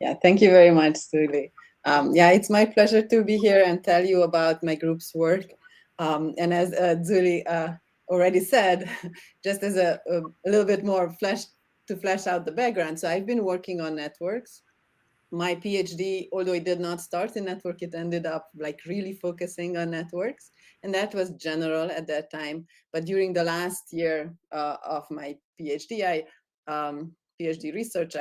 Yeah, thank you very much, Zuli. Yeah, it's my pleasure to be here and tell you about my group's work. And as Zuli already said, just as a little bit more to flesh out the background. So I've been working on networks. My PhD, although it did not start in network, it ended up like really focusing on networks. And that was general at that time. But during the last year of my PhD research,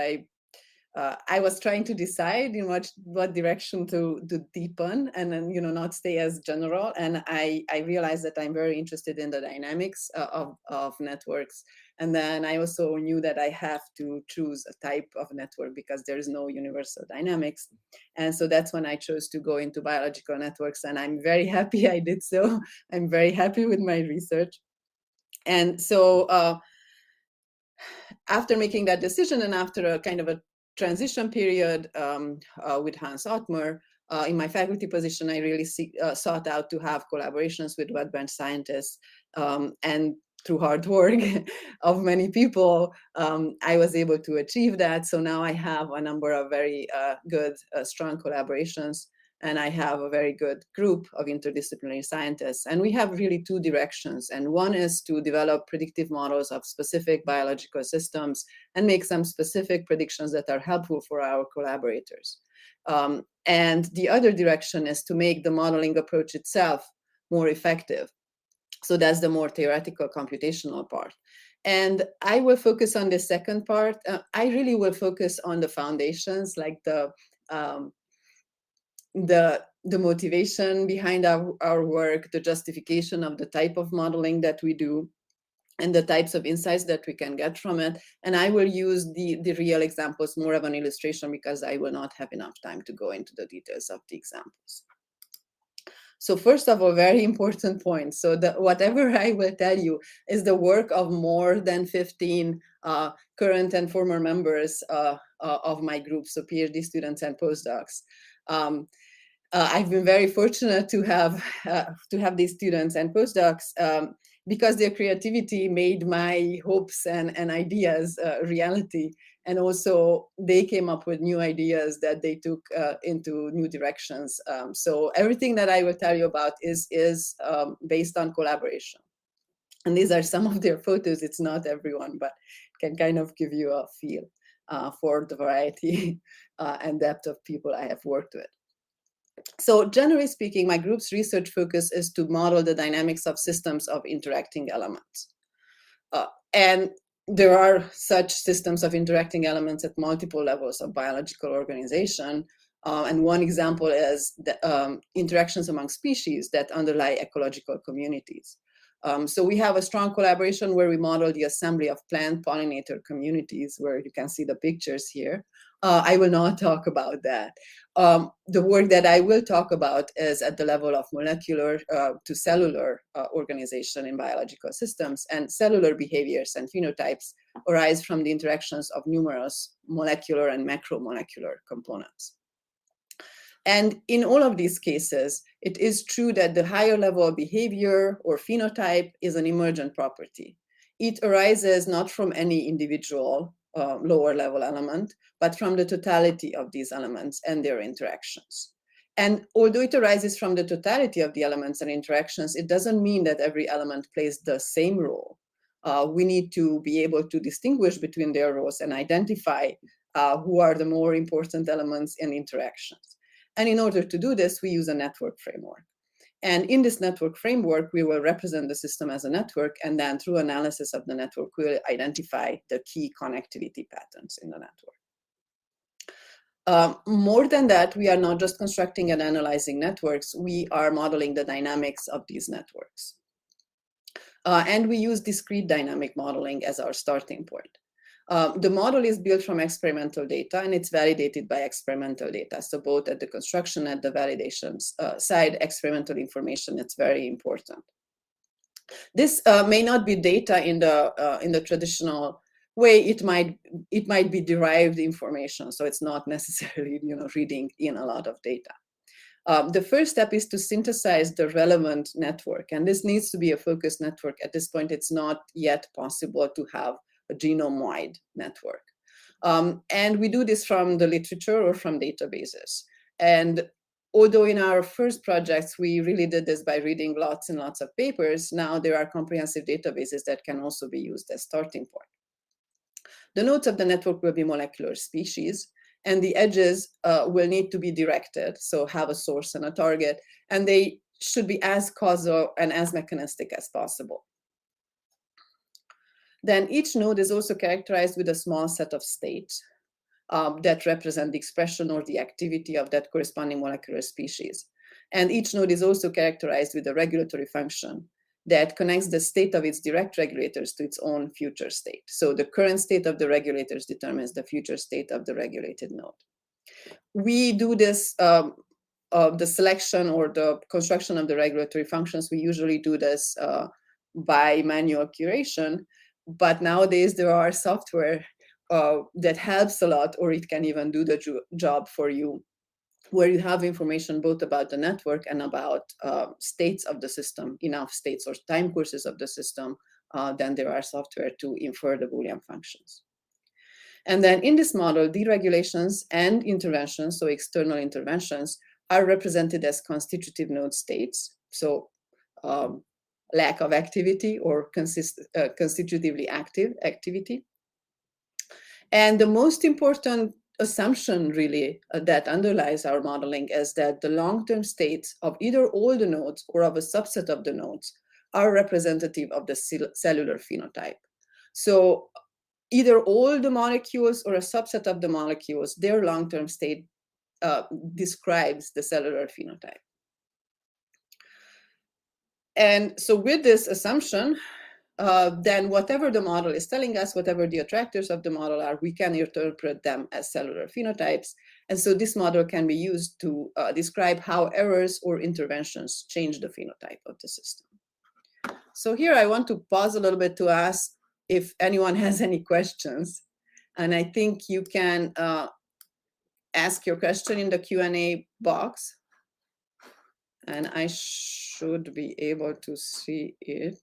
I was trying to decide in what direction to deepen and then not stay as general. And I realized that I'm very interested in the dynamics of networks. And then I also knew that I have to choose a type of network because there is no universal dynamics. And so that's when I chose to go into biological networks. And I'm very happy I did so. I'm very happy with my research. And so after making that decision and after a kind of a transition period with Hans Ottmer, in my faculty position, I really sought out to have collaborations with wet bench scientists. And through hard work of many people, I was able to achieve that. So now I have a number of very good, strong collaborations. And I have a very good group of interdisciplinary scientists. And we have really two directions. And one is to develop predictive models of specific biological systems and make some specific predictions that are helpful for our collaborators. And the other direction is to make the modeling approach itself more effective. So that's the more theoretical computational part. And I will focus on the second part. I really will focus on the foundations, like the motivation behind our work, the justification of the type of modeling that we do, and the types of insights that we can get from it. And I will use the real examples, more of an illustration, because I will not have enough time to go into the details of the examples. So first of all, very important point. So whatever I will tell you is the work of more than 15 current and former members of my group, so PhD students and postdocs. I've been very fortunate to have these students and postdocs because their creativity made my hopes and ideas reality. And also they came up with new ideas that they took into new directions. So everything that I will tell you about is based on collaboration. And these are some of their photos. It's not everyone, but can kind of give you a feel for the variety and depth of people I have worked with. So generally speaking, my group's research focus is to model the dynamics of systems of interacting elements. And there are such systems of interacting elements at multiple levels of biological organization. And one example is the interactions among species that underlie ecological communities. So we have a strong collaboration where we model the assembly of plant pollinator communities, where you can see the pictures here. I will not talk about that. The work that I will talk about is at the level of molecular to cellular organization in biological systems, and cellular behaviors and phenotypes arise from the interactions of numerous molecular and macromolecular components. And in all of these cases, it is true that the higher level of behavior or phenotype is an emergent property. It arises not from any individual lower level element, but from the totality of these elements and their interactions. And although it arises from the totality of the elements and interactions, it doesn't mean that every element plays the same role. We need to be able to distinguish between their roles and identify who are the more important elements and interactions. And in order to do this, we use a network framework. And in this network framework, we will represent the system as a network, and then through analysis of the network, we'll identify the key connectivity patterns in the network. More than that, we are not just constructing and analyzing networks, we are modeling the dynamics of these networks. And we use discrete dynamic modeling as our starting point. The model is built from experimental data, and it's validated by experimental data. So both at the construction and the validation side, experimental information, it's very important. This may not be data in the traditional way. It might be derived information, so it's not necessarily reading in a lot of data. The first step is to synthesize the relevant network, and this needs to be a focused network. At this point, it's not yet possible to have a genome-wide network. And we do this from the literature or from databases. And although in our first projects, we really did this by reading lots and lots of papers, now there are comprehensive databases that can also be used as starting point. The nodes of the network will be molecular species, and the edges will need to be directed, so have a source and a target, and they should be as causal and as mechanistic as possible. Then each node is also characterized with a small set of states that represent the expression or the activity of that corresponding molecular species. And each node is also characterized with a regulatory function that connects the state of its direct regulators to its own future state. So the current state of the regulators determines the future state of the regulated node. We do this, the selection or the construction of the regulatory functions, we usually do this by manual curation, but nowadays there are software that helps a lot, or it can even do the job for you, where you have information both about the network and about states of the system, enough states or time courses of the system, then there are software to infer the Boolean functions. And then in this model, deregulations and interventions, so external interventions, are represented as constitutive node states, so lack of activity or constitutively active activity. And the most important assumption really that underlies our modeling is that the long-term states of either all the nodes or of a subset of the nodes are representative of the cellular phenotype. So either all the molecules or a subset of the molecules, their long-term state describes the cellular phenotype. And so with this assumption, then whatever the model is telling us, whatever the attractors of the model are, we can interpret them as cellular phenotypes. And so this model can be used to describe how errors or interventions change the phenotype of the system. So here I want to pause a little bit to ask if anyone has any questions. And I think you can ask your question in the Q&A box. And I should be able to see it.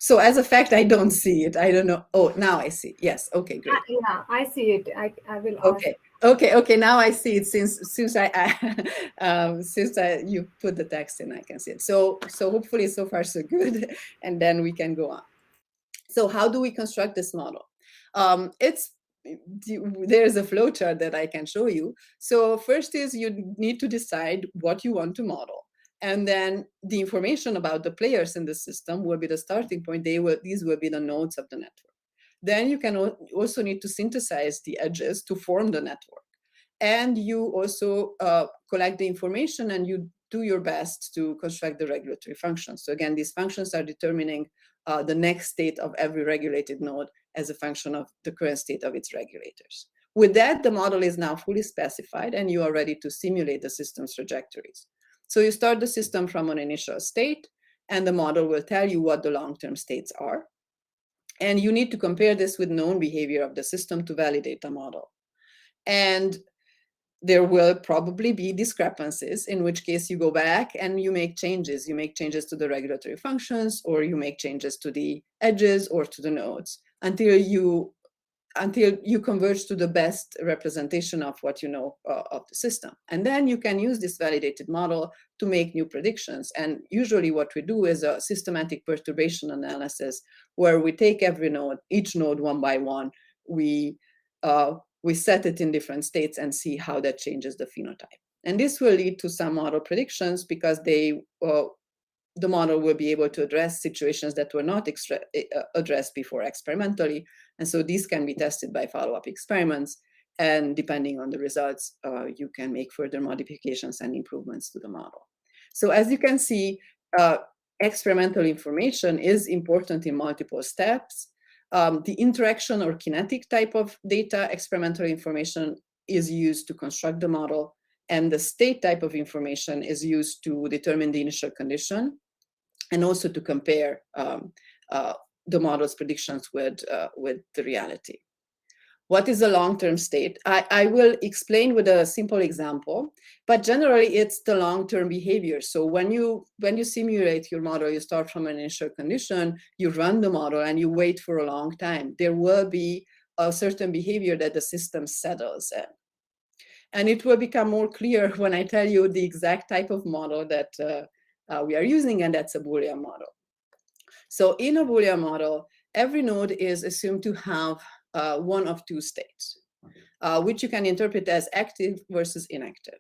So as a fact, I don't see it. I don't know. Oh, now I see. Yes. Okay, great. Yeah, I see it. I will ask. Okay. Now I see it since you put the text in, I can see it. So hopefully so far so good, and then we can go on. So how do we construct this model? There's a flowchart that I can show you. So first is you need to decide what you want to model. And then the information about the players in the system will be the starting point. These will be the nodes of the network. Then you can also need to synthesize the edges to form the network. And you also collect the information and you do your best to construct the regulatory functions. So again, these functions are determining the next state of every regulated node as a function of the current state of its regulators. With that, the model is now fully specified and you are ready to simulate the system's trajectories. So you start the system from an initial state, and the model will tell you what the long-term states are. And you need to compare this with known behavior of the system to validate the model. And there will probably be discrepancies, in which case you go back and you make changes. You make changes to the regulatory functions, or you make changes to the edges or to the nodes until you converge to the best representation of what you know of the system. And then you can use this validated model to make new predictions. And usually what we do is a systematic perturbation analysis, where we take each node one by one. We set it in different states and see how that changes the phenotype. And this will lead to some model predictions, because the model will be able to address situations that were not addressed before experimentally. And so these can be tested by follow-up experiments. And depending on the results, you can make further modifications and improvements to the model. So as you can see, experimental information is important in multiple steps. The interaction or kinetic type of data, experimental information, is used to construct the model. And the state type of information is used to determine the initial condition, and also to compare the model's predictions with the reality. What is a long-term state? I will explain with a simple example, but generally it's the long-term behavior. So when you simulate your model, you start from an initial condition, you run the model, and you wait for a long time. There will be a certain behavior that the system settles in. And it will become more clear when I tell you the exact type of model that we are using, and that's a Boolean model. So in a Boolean model, every node is assumed to have one of two states, which you can interpret as active versus inactive.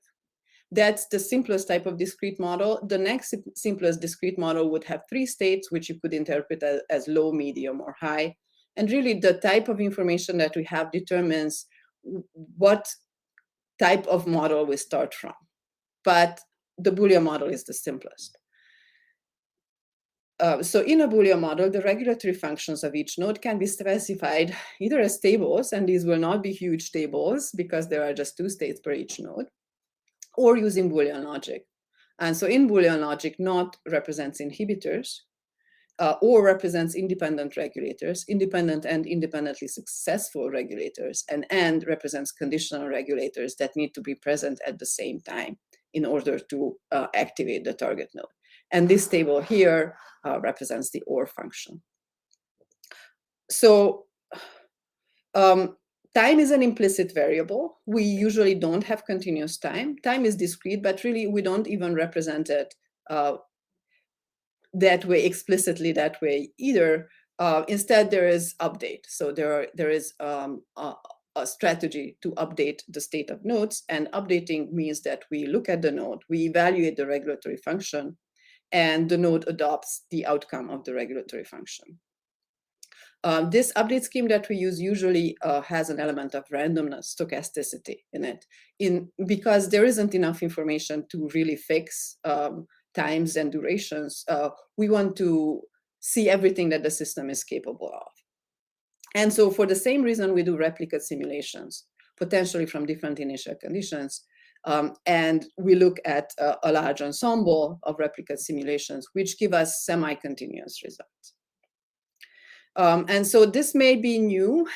That's the simplest type of discrete model. The next simplest discrete model would have three states, which you could interpret as low, medium, or high. And really, the type of information that we have determines what type of model we start from. But the Boolean model is the simplest. So in a Boolean model, the regulatory functions of each node can be specified either as tables, and these will not be huge tables because there are just two states per each node, or using Boolean logic. And so in Boolean logic, not represents inhibitors, or represents independent regulators, independent and independently successful regulators, and represents conditional regulators that need to be present at the same time in order to activate the target node. And this table here represents the OR function. So time is an implicit variable. We usually don't have continuous time. Time is discrete, but really we don't even represent it that way, explicitly that way either. Instead, there is update. So there is a strategy to update the state of nodes, and updating means that we look at the node, we evaluate the regulatory function, and the node adopts the outcome of the regulatory function. This update scheme that we use usually has an element of randomness, stochasticity in it, because there isn't enough information to really fix times and durations. We want to see everything that the system is capable of. And so for the same reason, we do replicate simulations, potentially from different initial conditions. And we look at a large ensemble of replicate simulations, which give us semi-continuous results. And so this may be new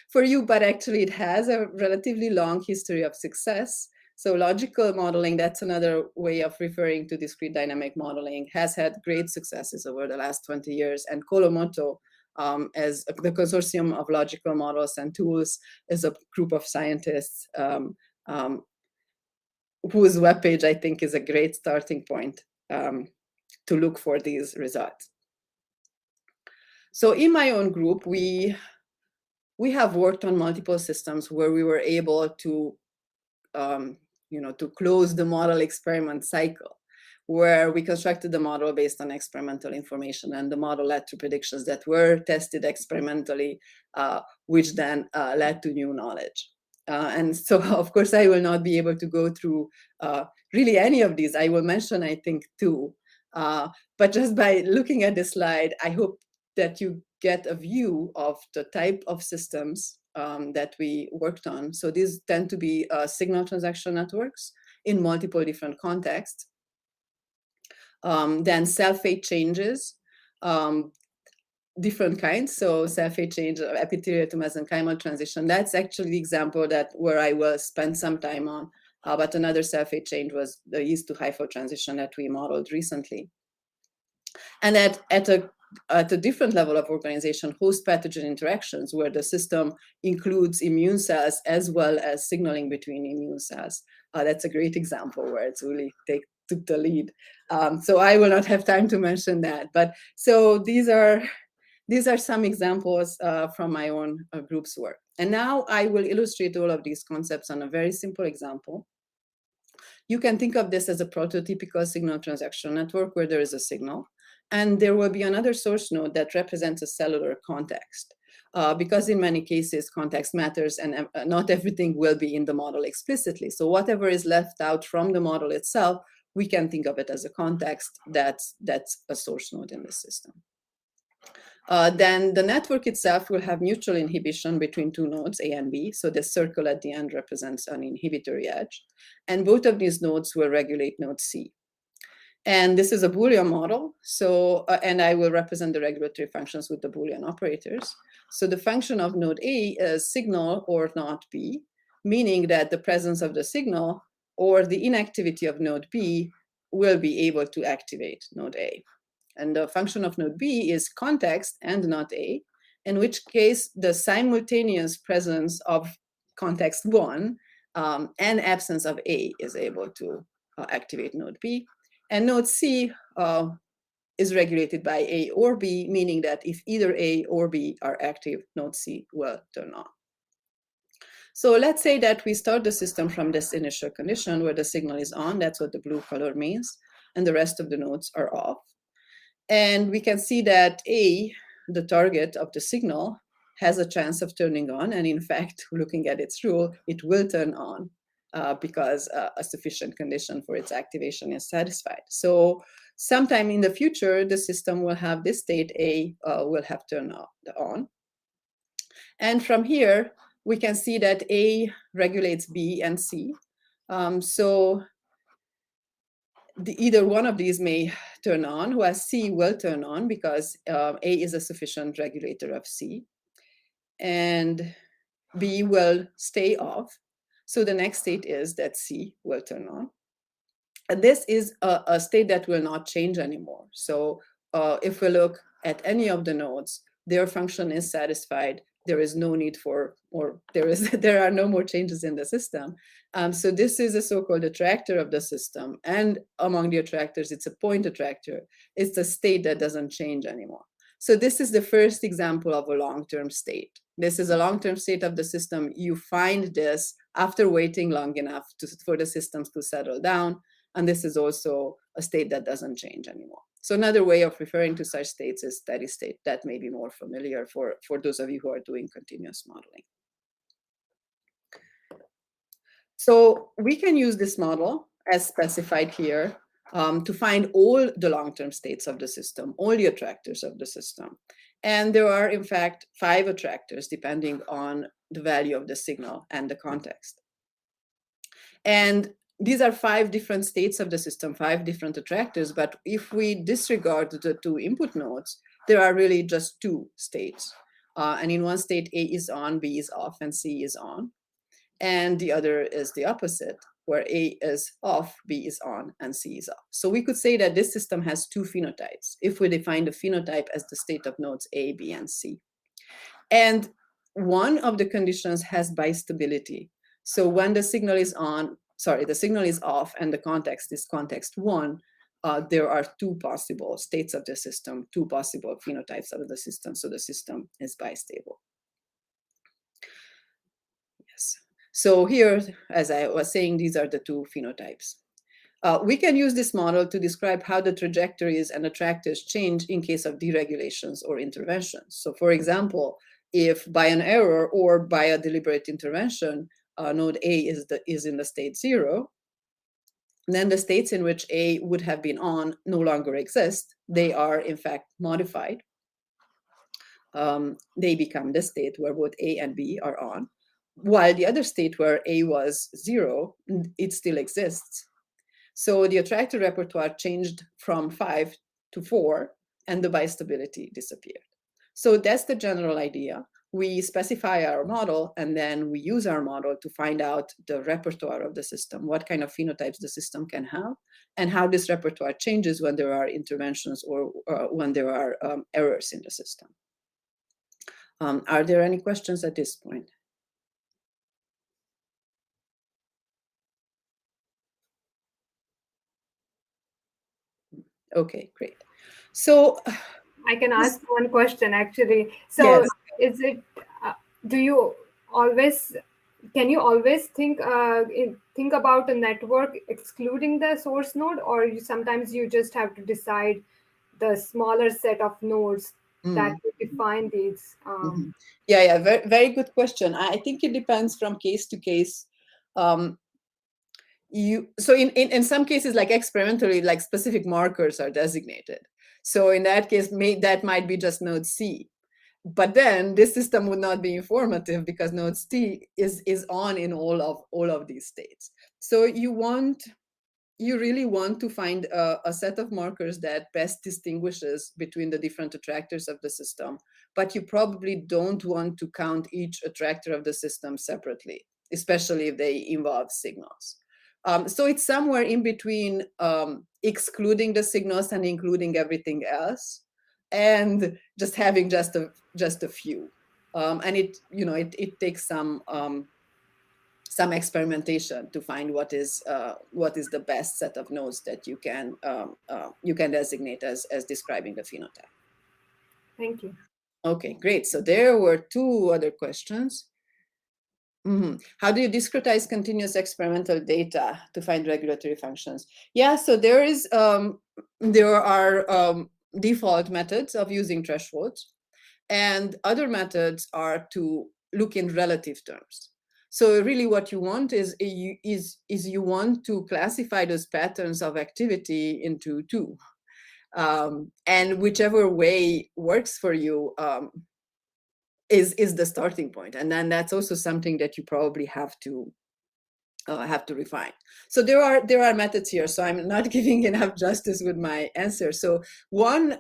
for you, but actually it has a relatively long history of success. So logical modeling, that's another way of referring to discrete dynamic modeling, has had great successes over the last 20 years. And Colomoto, as the Consortium of Logical Models and Tools, is a group of scientists whose webpage I think is a great starting point to look for these results. So in my own group, we have worked on multiple systems where we were able to, to close the model experiment cycle, where we constructed the model based on experimental information, and the model led to predictions that were tested experimentally, which then led to new knowledge. And so, of course, I will not be able to go through really any of these. I will mention, I think, two. But just by looking at this slide, I hope that you get a view of the type of systems that we worked on. So these tend to be signal transaction networks in multiple different contexts. Then self-fate changes, different kinds. So self-fate change, epithelial to mesenchymal transition. That's actually the example where I will spend some time on. But another self-fate change was the yeast to hypho transition that we modeled recently. And at a different level of organization, host pathogen interactions, where the system includes immune cells as well as signaling between immune cells. That's a great example where it's really took the lead. So I will not have time to mention that. But so these are some examples from my own group's work. And now I will illustrate all of these concepts on a very simple example. You can think of this as a prototypical signal transaction network where there is a signal, and there will be another source node that represents a cellular context. Because in many cases, context matters, and not everything will be in the model explicitly. So whatever is left out from the model itself, we can think of it as a context that's a source node in the system. Then the network itself will have mutual inhibition between two nodes, A and B. So the circle at the end represents an inhibitory edge. And both of these nodes will regulate node C. And this is a Boolean model. So, and I will represent the regulatory functions with the Boolean operators. So the function of node A is signal or not B, meaning that the presence of the signal or the inactivity of node B will be able to activate node A. And the function of node B is context and not A, in which case the simultaneous presence of context 1 and absence of A is able to activate node B. And node C is regulated by A or B, meaning that if either A or B are active, node C will turn on. So let's say that we start the system from this initial condition where the signal is on, that's what the blue color means, and the rest of the nodes are off. And we can see that A, the target of the signal, has a chance of turning on. And in fact, looking at its rule, it will turn on because a sufficient condition for its activation is satisfied. So sometime in the future, the system will have this state A will have turned on. And from here, we can see that A regulates B and C. So either one of these may turn on, whereas C will turn on because A is a sufficient regulator of C. And B will stay off. So the next state is that C will turn on. And this is a state that will not change anymore. So if we look at any of the nodes, their function is satisfied. There is no need for, or there are no more changes in the system. So this is a so-called attractor of the system. And among the attractors, it's a point attractor. It's a state that doesn't change anymore. So this is the first example of a long-term state. This is a long-term state of the system. You find this after waiting long enough for the systems to settle down. And this is also a state that doesn't change anymore. So another way of referring to such states is steady state. That may be more familiar for those of you who are doing continuous modeling. So we can use this model as specified here to find all the long-term states of the system, all the attractors of the system. And there are, in fact, 5 attractors depending on the value of the signal and the context. And these are 5 different states of the system, 5 different attractors. But if we disregard the 2 input nodes, there are really just 2 states. And in one state, A is on, B is off, and C is on. And the other is the opposite, where A is off, B is on, and C is off. So we could say that this system has 2 phenotypes if we define the phenotype as the state of nodes A, B, and C. And one of the conditions has bistability. So when the signal is on, the signal is off and the context is context 1, there are 2 possible states of the system, 2 possible phenotypes of the system. So the system is bistable. Yes. So here, as I was saying, these are the 2 phenotypes. We can use this model to describe how the trajectories and attractors change in case of deregulations or interventions. So for example, if by an error or by a deliberate intervention, node A is in the state 0, then the states in which A would have been on no longer exist. They are, in fact, modified. They become the state where both A and B are on, while the other state where A was 0, it still exists. So the attractor repertoire changed from 5 to 4, and the bistability disappeared. So that's the general idea. We specify our model, and then we use our model to find out the repertoire of the system, what kind of phenotypes the system can have, and how this repertoire changes when there are interventions or when there are errors in the system. Are there any questions at this point? Okay, great. So I can ask one question actually. So yes. is it, do you always, can you always think about a network excluding the source node, or sometimes you just have to decide the smaller set of nodes that will define these? Yeah, very, very good question. I think it depends from case to case. So in some cases, like experimentally, like specific markers are designated. So in that case, that might be just node C. But then this system would not be informative because node C is on in all of these states. So you want you really want to find a set of markers that best distinguishes between the different attractors of the system, but you probably don't want to count each attractor of the system separately, especially if they involve signals. So it's somewhere in between excluding the signals and including everything else, and just having just a few. And it takes some experimentation to find what is the best set of nodes that you can designate as describing the phenotype. Thank you. Okay, great. So there were two other questions. How do you discretize continuous experimental data to find regulatory functions? Yeah, so there are default methods of using thresholds, and other methods are to look in relative terms. So really what you want is you want to classify those patterns of activity into two. And whichever way works for you is the starting point. And then that's also something that you probably have to refine. So there are methods here. So I'm not giving enough justice with my answer. So one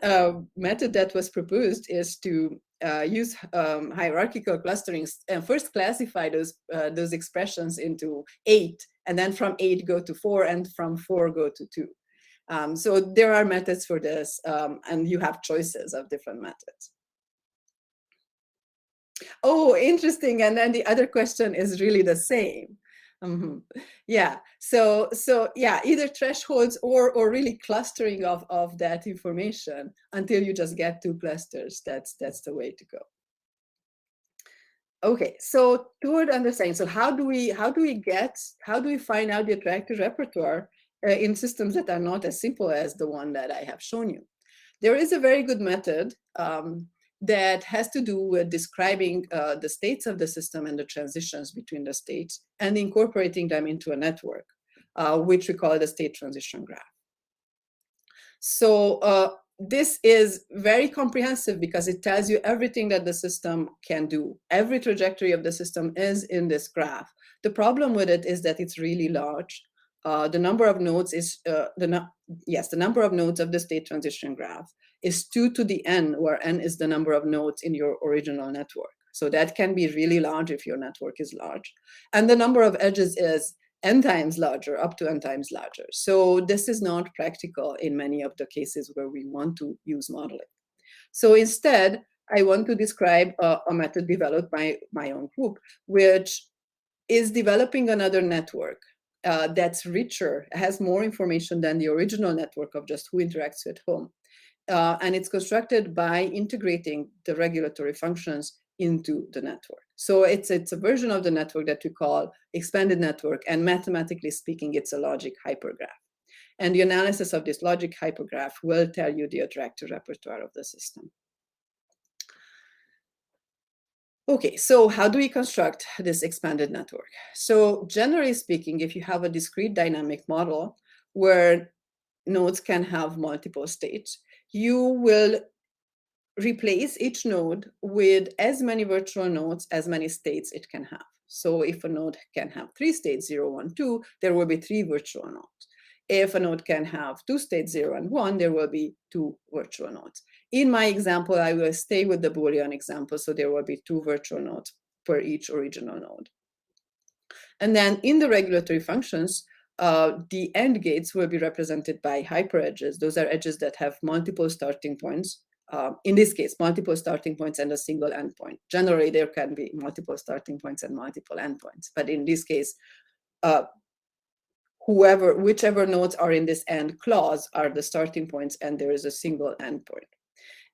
method that was proposed is to use hierarchical clustering and first classify those expressions into 8, and then from 8 go to 4, and from 4 go to 2. So there are methods for this, and you have choices of different methods. Oh, interesting. And then the other question is really the same. Yeah. So yeah, either thresholds or really clustering of that information until you just get 2 clusters. That's the way to go. Okay. So toward understanding. So how do we find out the attractor repertoire in systems that are not as simple as the one that I have shown you? There is a very good method that has to do with describing the states of the system and the transitions between the states and incorporating them into a network, which we call the state transition graph. So this is very comprehensive because it tells you everything that the system can do. Every trajectory of the system is in this graph. The problem with it is that it's really large. The number of nodes is the number of nodes of the state transition graph is 2 to the n, where n is the number of nodes in your original network. So that can be really large if your network is large. And the number of edges is n times larger, up to n times larger. So this is not practical in many of the cases where we want to use modeling. So instead, I want to describe a method developed by my own group, which is developing another network that's richer, has more information than the original network of just who interacts with whom. And it's constructed by integrating the regulatory functions into the network. So it's a version of the network that we call expanded network, and mathematically speaking, it's a logic hypergraph. And the analysis of this logic hypergraph will tell you the attractor repertoire of the system. Okay, so how do we construct this expanded network? So generally speaking, if you have a discrete dynamic model where nodes can have multiple states, you will replace each node with as many virtual nodes as many states it can have. So if a node can have 3 states, 0, 1, 2, there will be 3 virtual nodes. If a node can have 2 states, 0 and 1, there will be 2 virtual nodes. In my example, I will stay with the Boolean example, so there will be 2 virtual nodes per each original node. And then in the regulatory functions, the end gates will be represented by hyperedges. Those are edges that have multiple starting points. In this case, multiple starting points and a single endpoint. Generally, there can be multiple starting points and multiple endpoints. But in this case, whichever nodes are in this end clause are the starting points, and there is a single endpoint.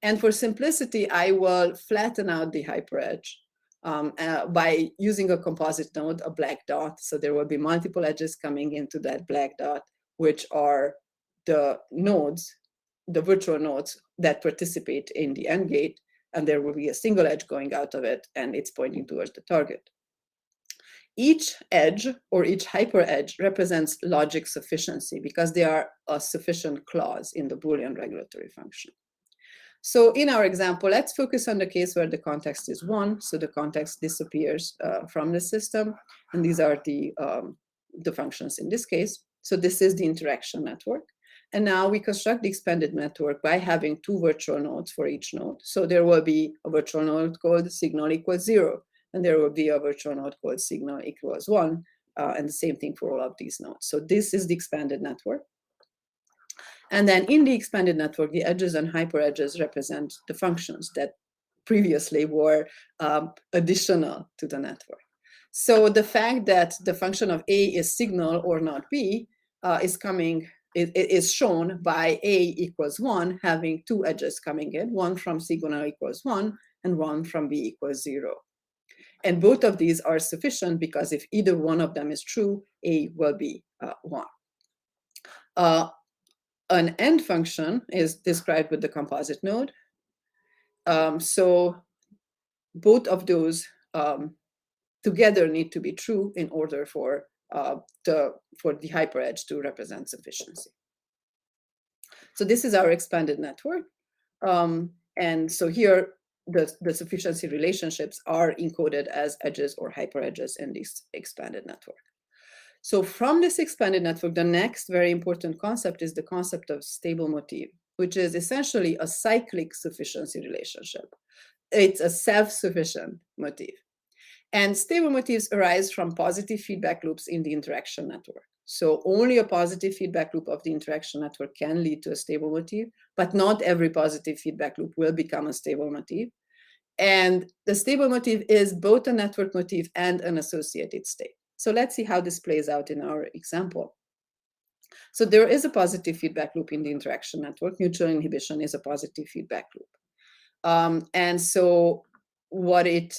And for simplicity, I will flatten out the hyperedge by using a composite node, a black dot. So there will be multiple edges coming into that black dot, which are the nodes, the virtual nodes that participate in the end gate, and there will be a single edge going out of it, and it's pointing towards the target. Each edge or each hyperedge represents logic sufficiency because they are a sufficient clause in the Boolean regulatory function. So in our example, let's focus on the case where the context is 1. So the context disappears from the system, and these are the functions in this case. So this is the interaction network. And now we construct the expanded network by having 2 virtual nodes for each node. So there will be a virtual node called signal equals 0, and there will be a virtual node called signal equals 1, and the same thing for all of these nodes. So this is the expanded network. And then in the expanded network, the edges and hyperedges represent the functions that previously were additional to the network. So the fact that the function of A is signal or not B is shown by A equals 1 having 2 edges coming in, one from signal equals 1 and one from B equals 0. And both of these are sufficient because if either one of them is true, A will be 1. An end function is described with the composite node. So both of those together need to be true in order for the hyperedge to represent sufficiency. So this is our expanded network. And so here, the sufficiency relationships are encoded as edges or hyperedges in this expanded network. So from this expanded network, the next very important concept is the concept of stable motif, which is essentially a cyclic sufficiency relationship. It's a self-sufficient motif. And stable motifs arise from positive feedback loops in the interaction network. So only a positive feedback loop of the interaction network can lead to a stable motif, but not every positive feedback loop will become a stable motif. And the stable motif is both a network motif and an associated state. So let's see how this plays out in our example. So there is a positive feedback loop in the interaction network. Mutual inhibition is a positive feedback loop. And so what it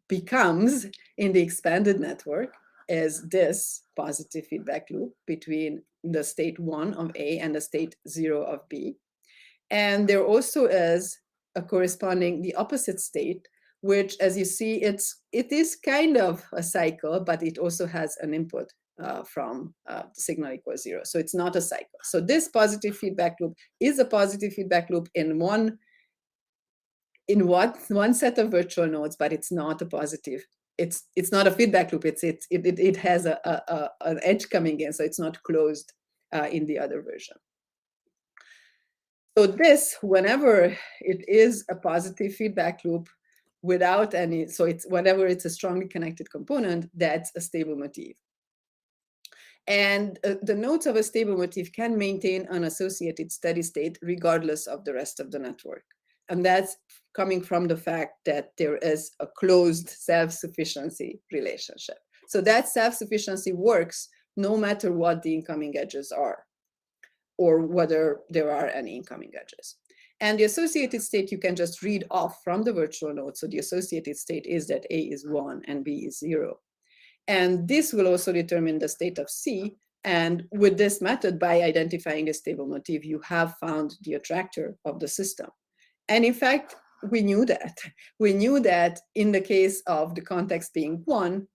becomes in the expanded network is this positive feedback loop between the state 1 of A and the state 0 of B. And there also is a corresponding, the opposite state, which, as you see, it is kind of a cycle, but it also has an input from signal equals 0. So it's not a cycle. So this positive feedback loop is a positive feedback loop in one set of virtual nodes, but it's not a positive. It's not a feedback loop. It has an edge coming in, so it's not closed in the other version. So this, whenever it is a positive feedback loop, without any, so it's whenever it's a strongly connected component, that's a stable motif. And the nodes of a stable motif can maintain an associated steady state regardless of the rest of the network. And that's coming from the fact that there is a closed self-sufficiency relationship. So that self-sufficiency works no matter what the incoming edges are, or whether there are any incoming edges. And the associated state you can just read off from the virtual node. So the associated state is that A is 1 and B is 0. And this will also determine the state of C. And with this method, by identifying a stable motif, you have found the attractor of the system. And in fact, we knew that. We knew that in the case of the context being 1,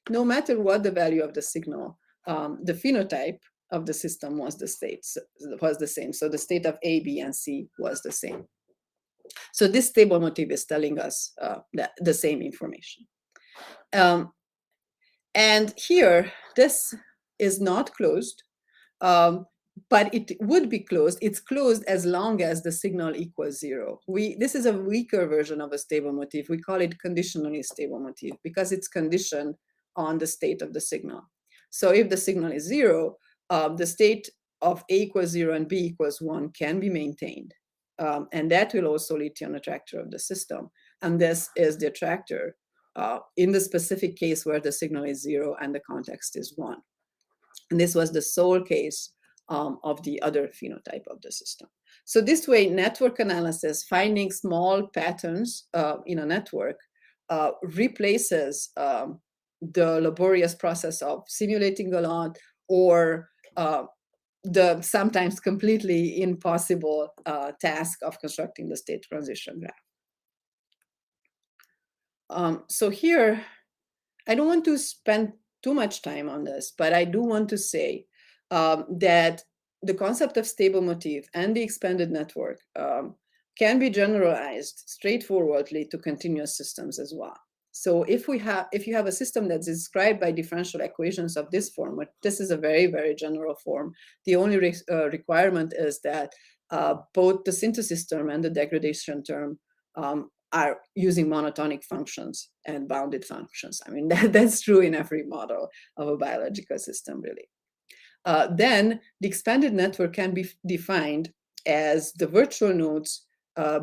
no matter what the value of the signal, the phenotype of the system was the same. So the state of A, B, and C was the same. So this stable motif is telling us the same information. And here, this is not closed, but it would be closed. It's closed as long as the signal equals 0. This is a weaker version of a stable motif. We call it conditionally stable motif because it's conditioned on the state of the signal. So if the signal is 0, the state of A equals 0 and B equals 1 can be maintained. And that will also lead to an attractor of the system. And this is the attractor in the specific case where the signal is 0 and the context is 1. And this was the sole case of the other phenotype of the system. So this way, network analysis, finding small patterns in a network, replaces the laborious process of simulating a lot or the sometimes completely impossible task of constructing the state transition graph. So here, I don't want to spend too much time on this, but I do want to say that the concept of stable motif and the expanded network can be generalized straightforwardly to continuous systems as well. So if you have a system that's described by differential equations of this form, but this is a very, very general form, the only requirement is that both the synthesis term and the degradation term are using monotonic functions and bounded functions. I mean, that's true in every model of a biological system, really. Then the expanded network can be defined as the virtual nodes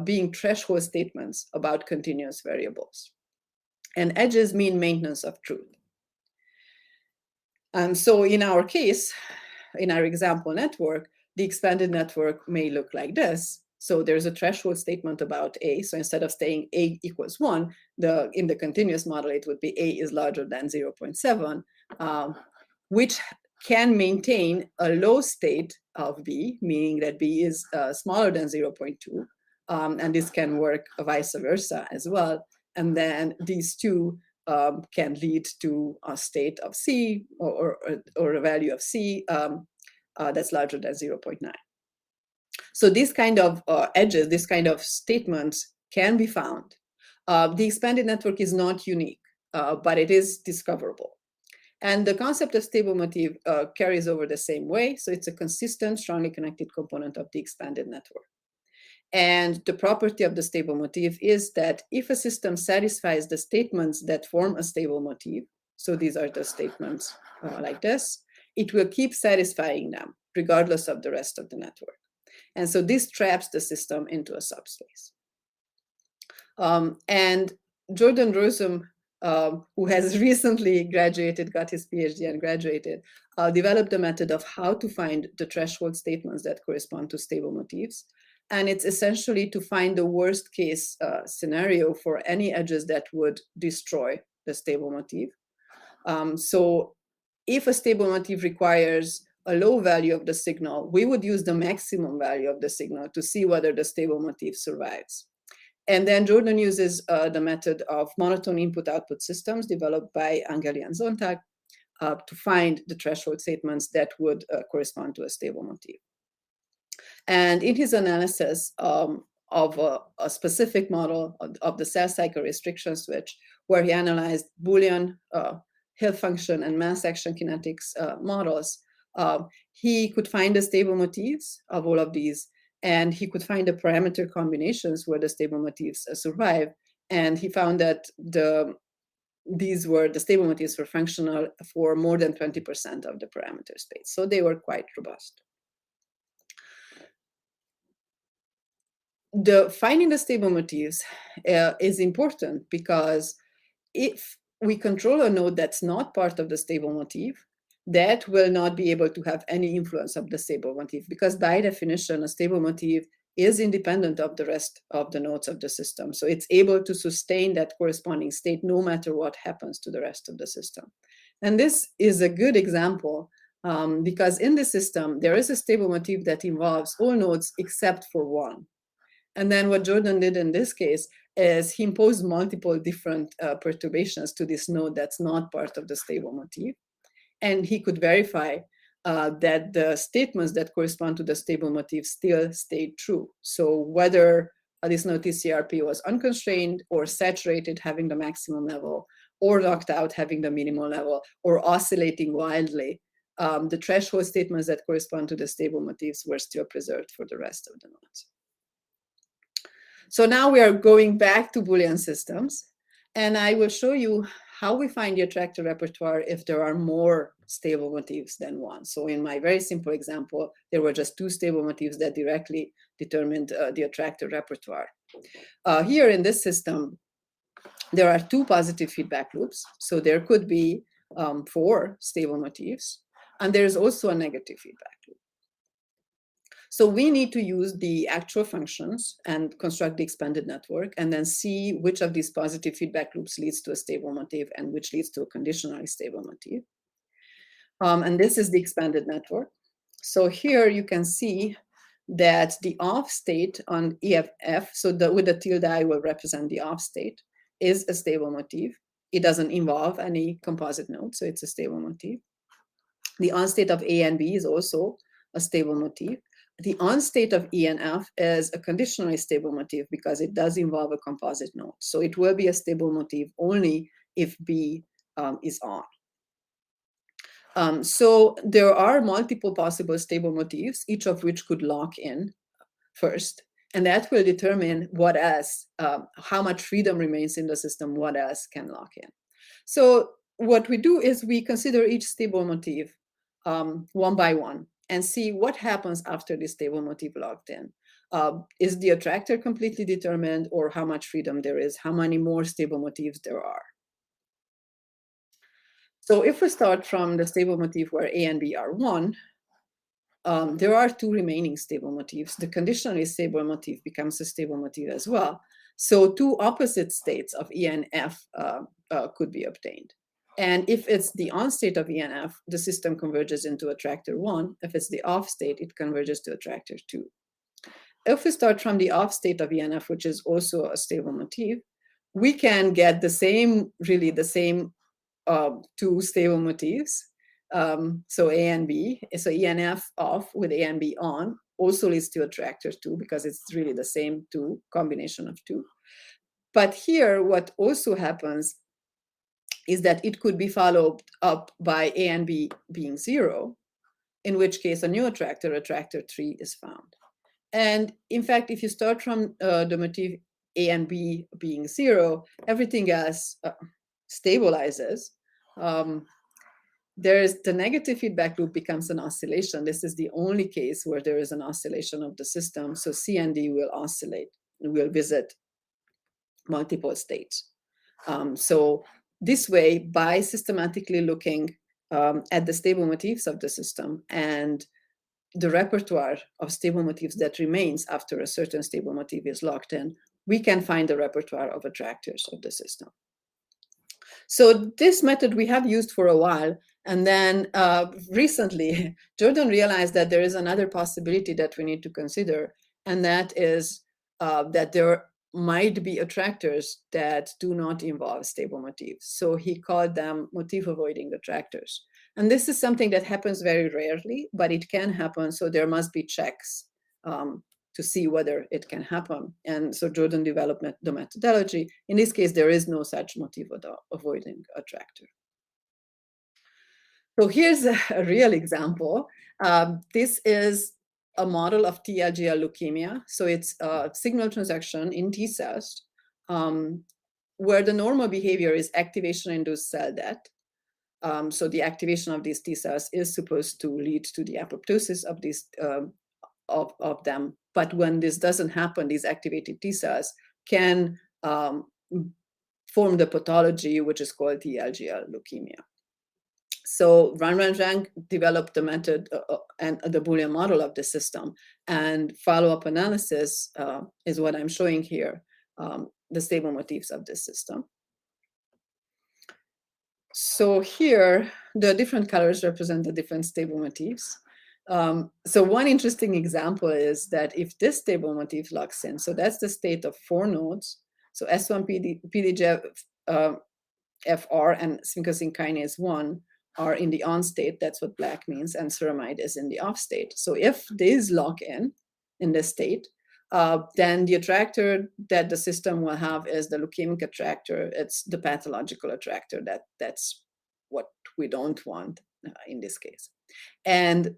being threshold statements about continuous variables. And edges mean maintenance of truth. So in our case, in our example network, the expanded network may look like this. So there's a threshold statement about A. So instead of saying A equals 1, in the continuous model, it would be A is larger than 0.7, which can maintain a low state of B, meaning that B is smaller than 0.2. And this can work vice versa as well. And then these two can lead to a state of C or a value of C that's larger than 0.9. So these kind of edges, this kind of statements can be found. The expanded network is not unique, but it is discoverable. And the concept of stable motif carries over the same way. So it's a consistent, strongly connected component of the expanded network. And the property of the stable motif is that if a system satisfies the statements that form a stable motif, so these are the statements like this, it will keep satisfying them regardless of the rest of the network. And so this traps the system into a subspace. And Jordan Rossum, who has recently graduated, got his PhD and graduated, developed a method of how to find the threshold statements that correspond to stable motifs. And it's essentially to find the worst case scenario for any edges that would destroy the stable motif. So if a stable motif requires a low value of the signal, we would use the maximum value of the signal to see whether the stable motif survives. And then Jordan uses the method of monotone input-output systems developed by Angeli and Zontag to find the threshold statements that would correspond to a stable motif. And in his analysis of a specific model of the cell cycle restriction switch, where he analyzed Boolean, Hill function, and mass action kinetics models, he could find the stable motifs of all of these, and he could find the parameter combinations where the stable motifs survive. And he found that these were the stable motifs were functional for more than 20% of the parameter space. So they were quite robust. Finding the stable motifs is important because if we control a node that's not part of the stable motif, that will not be able to have any influence of the stable motif, because by definition, a stable motif is independent of the rest of the nodes of the system. So it's able to sustain that corresponding state no matter what happens to the rest of the system. And this is a good example because in the system, there is a stable motif that involves all nodes except for one. And then what Jordan did in this case is he imposed multiple different perturbations to this node that's not part of the stable motif. And he could verify that the statements that correspond to the stable motif still stayed true. So whether this node TCRP was unconstrained or saturated having the maximum level, or locked out having the minimal level, or oscillating wildly, the threshold statements that correspond to the stable motifs were still preserved for the rest of the nodes. So now we are going back to Boolean systems, and I will show you how we find the attractor repertoire if there are more stable motifs than one. So in my very simple example, there were just two stable motifs that directly determined the attractor repertoire. Here in this system, there are two positive feedback loops. So there could be 4 stable motifs, and there's also a negative feedback loop. So we need to use the actual functions and construct the expanded network, and then see which of these positive feedback loops leads to a stable motif and which leads to a conditionally stable motif. And this is the expanded network. So here you can see that the off state on EFF, so with the tilde I will represent the off state, is a stable motif. It doesn't involve any composite node, so it's a stable motif. The on state of A and B is also a stable motif. the on state of E and F is a conditionally stable motif because it does involve a composite node. So it will be a stable motif only if B is on. So there are multiple possible stable motifs, each of which could lock in first. And that will determine what else, how much freedom remains in the system, what else can lock in. So what we do is we consider each stable motif one by one and see what happens after the stable motif locked in. Is the attractor completely determined, or how much freedom there is, how many more stable motifs there are? So if we start from the stable motif where A and B are 1, there are 2 remaining stable motifs. The conditionally stable motif becomes a stable motif as well. So 2 opposite states of E and F could be obtained. And if it's the on state of E and F, the system converges into attractor 1. If it's the off state, it converges to attractor 2. If we start from the off state of E and F, which is also a stable motif, we can get the same, really the same 2 stable motifs. So A and B, so E and F off with A and B on also leads to attractor 2 because it's really the same 2, combination of 2. But here, what also happens is that it could be followed up by A and B being 0, in which case a new attractor, attractor 3, is found. And in fact, if you start from the motif A and B being 0, everything else stabilizes. There's the negative feedback loop becomes an oscillation. This is the only case where there is an oscillation of the system. So C and D will oscillate and will visit multiple states. So this way, by systematically looking at the stable motifs of the system and the repertoire of stable motifs that remains after a certain stable motif is locked in, we can find the repertoire of attractors of the system. So this method we have used for a while, and then recently, Jordan realized that there is another possibility that we need to consider, and that is that there might be attractors that do not involve stable motifs. So he called them motif-avoiding attractors. And this is something that happens very rarely, but it can happen, so there must be checks to see whether it can happen. And so Jordan developed the methodology. In this case, there is no such motif-avoiding attractor. So here's a real example. This is a model of TLGL leukemia. So it's a signal transduction in T cells where the normal behavior is activation-induced cell death. So the activation of these T cells is supposed to lead to the apoptosis of these of them. But when this doesn't happen, these activated T cells can form the pathology, which is called TLGL leukemia. So Zhang developed the method and the Boolean model of the system, and follow-up analysis is what I'm showing here, the stable motifs of this system. So here, the different colors represent the different stable motifs. So one interesting example is that if this stable motif locks in, so that's the state of 4 nodes, so S1 PDGFR and sphingosine kinase 1 are in the on state, that's what black means, and ceramide is in the off state. So if these lock in this state, then the attractor that the system will have is the leukemic attractor. It's the pathological attractor. That's what we don't want in this case. And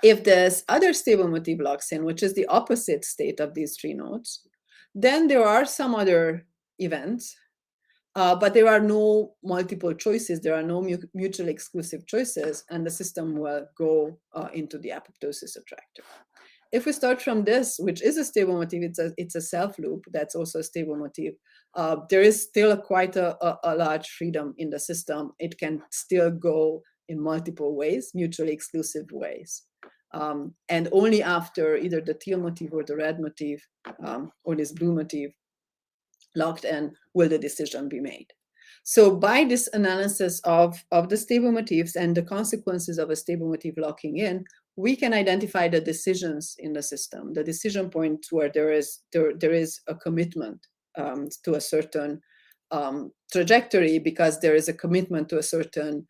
if this other stable motif locks in, which is the opposite state of these 3 nodes, then there are some other events, but there are no multiple choices. There are no mutually exclusive choices, and the system will go into the apoptosis attractor. If we start from this, which is a stable motif, it's a self loop, that's also a stable motif. There is still quite a large freedom in the system. It can still go in multiple ways, mutually exclusive ways. And only after either the teal motif or the red motif or this blue motif locked in will the decision be made. So by this analysis of the stable motifs and the consequences of a stable motif locking in, we can identify the decisions in the system, the decision points where there is a commitment to a certain trajectory, because there is a commitment to a certain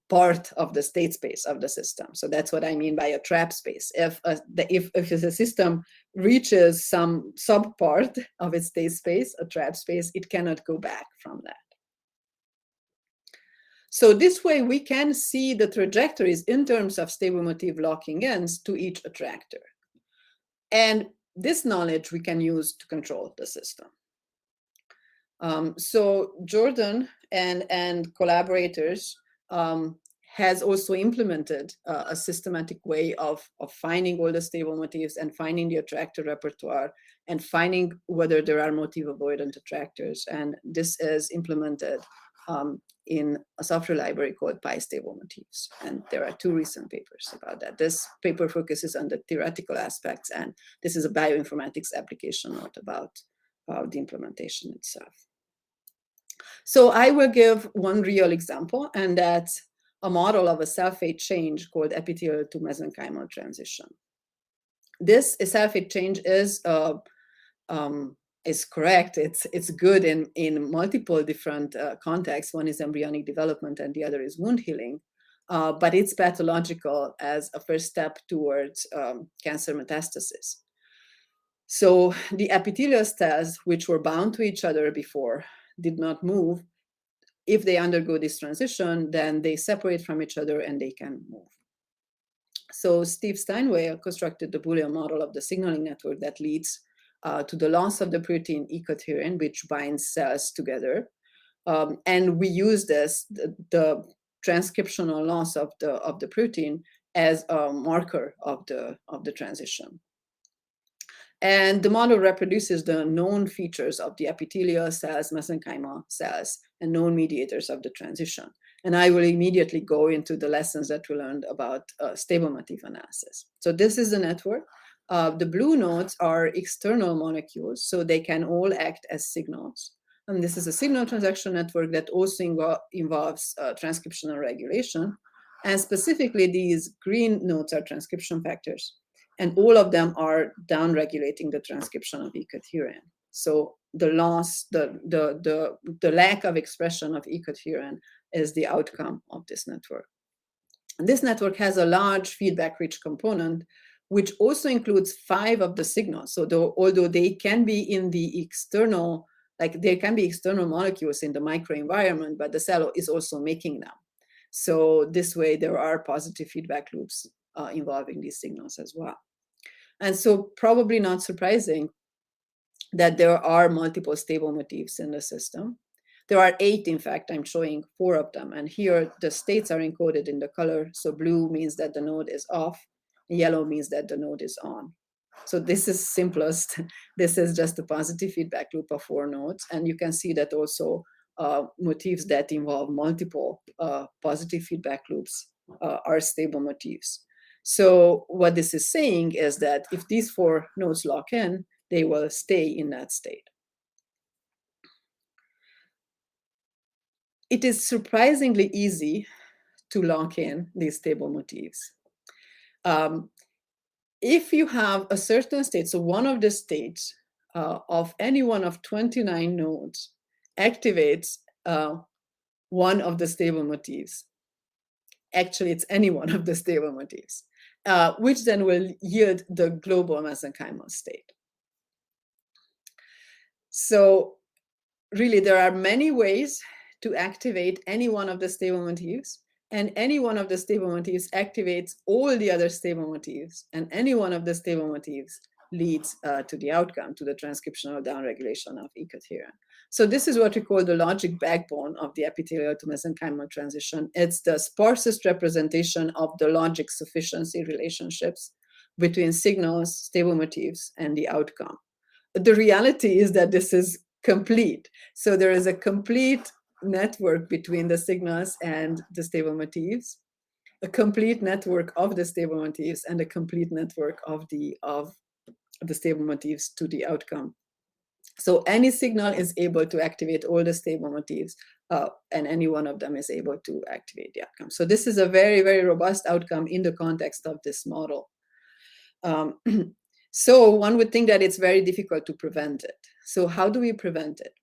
part of the state space of the system. So that's what I mean by a trap space. If the system reaches some subpart of its state space, a trap space, it cannot go back from that. So this way we can see the trajectories in terms of stable motif locking ends to each attractor. And this knowledge we can use to control the system. So Jordan and collaborators has also implemented a systematic way of finding all the stable motifs and finding the attractor repertoire and finding whether there are motif avoidant attractors. And this is implemented in a software library called PyStable Motifs. And there are 2 recent papers about that. This paper focuses on the theoretical aspects, and this is a bioinformatics application note about the implementation itself. So I will give one real example, and that's a model of a cell-fate change called epithelial to mesenchymal transition. This cell-fate change is correct. It's good in multiple different contexts. One is embryonic development and the other is wound healing, but it's pathological as a first step towards cancer metastasis. So the epithelial cells, which were bound to each other before, did not move. If they undergo this transition, then they separate from each other and they can move. So Steve Steinway constructed the Boolean model of the signaling network that leads to the loss of the protein E-cadherin, which binds cells together. And we use this, the transcriptional loss of the protein, as a marker of the transition. And the model reproduces the known features of the epithelial cells, mesenchymal cells, and known mediators of the transition. And I will immediately go into the lessons that we learned about stable motif analysis. So this is the network. The blue nodes are external molecules, so they can all act as signals. And this is a signal transduction network that also involves transcriptional regulation. And specifically, these green nodes are transcription factors. And all of them are down-regulating the transcription of E-cadherin. So the loss, the lack of expression of E-cadherin is the outcome of this network. And this network has a large feedback-rich component, which also includes 5 of the signals. So although they can be in the external, like there can be external molecules in the microenvironment, but the cell is also making them. So this way, there are positive feedback loops involving these signals as well. And so probably not surprising that there are multiple stable motifs in the system. There are 8, in fact. I'm showing 4 of them. And here the states are encoded in the color. So blue means that the node is off. Yellow means that the node is on. So this is simplest. This is just a positive feedback loop of 4 nodes. And you can see that also motifs that involve multiple positive feedback loops are stable motifs. So what this is saying is that if these 4 nodes lock in, they will stay in that state. It is surprisingly easy to lock in these stable motifs. If you have a certain state, so one of the states of any one of 29 nodes activates one of the stable motifs. Actually, it's any one of the stable motifs, which then will yield the global mesenchymal state. So really, there are many ways to activate any one of the stable motifs, and any one of the stable motifs activates all the other stable motifs, and any one of the stable motifs leads to the outcome, to the transcriptional downregulation of E-cadherin. So this is what we call the logic backbone of the epithelial to mesenchymal transition. It's the sparsest representation of the logic sufficiency relationships between signals, stable motifs, and the outcome. The reality is that this is complete. So there is a complete network between the signals and the stable motifs, a complete network of the stable motifs, and a complete network of the stable motifs to the outcome. So any signal is able to activate all the stable motifs, and any one of them is able to activate the outcome. So this is a very, very robust outcome in the context of this model. So one would think that it's very difficult to prevent it. So how do we prevent it?